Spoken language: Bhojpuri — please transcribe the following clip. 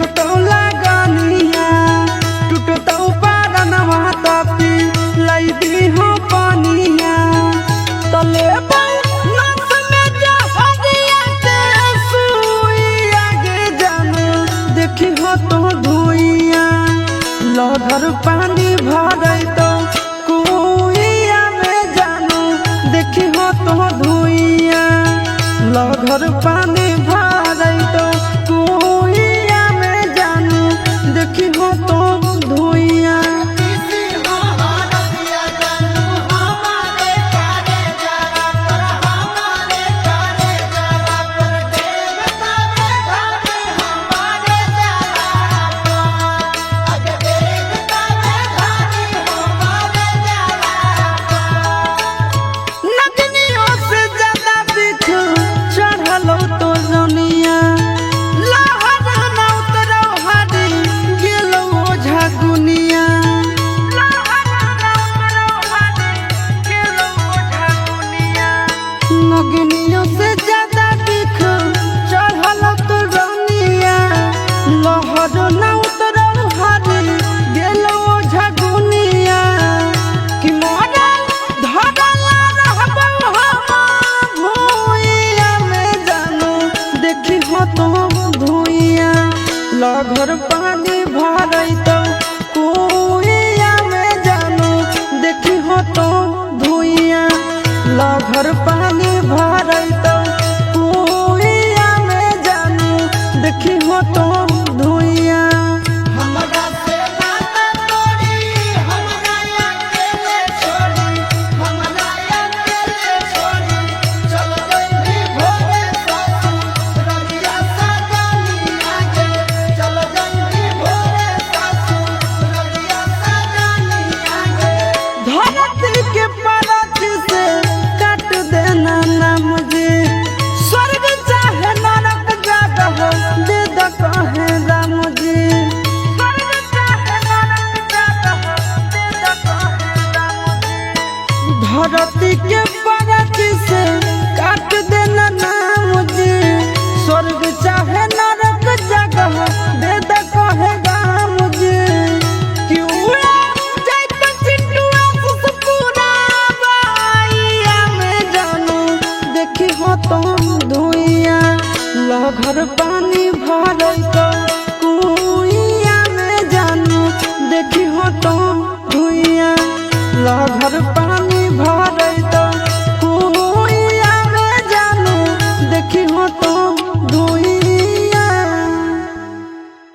देखतो लगनिया टूटतो पारनवा तपी लाई दी हो पानिया तले नस में जा हरिया ते सुई आगे जाने देखी हो तो धुइया लहर पानी भरे तो कुइया में जानो देखी हो तो धुइया लहर पानी भरे तो कुइया में जानो देखी हो तो धुइया नगनियों से ज्यादा दिख चढ़ल तो रनिया लहर न उतरल हरी गेलो झगुनिया कि मरल धरल रहबो हम भुइया में जानो देखी हो तो धुइया लहर पानी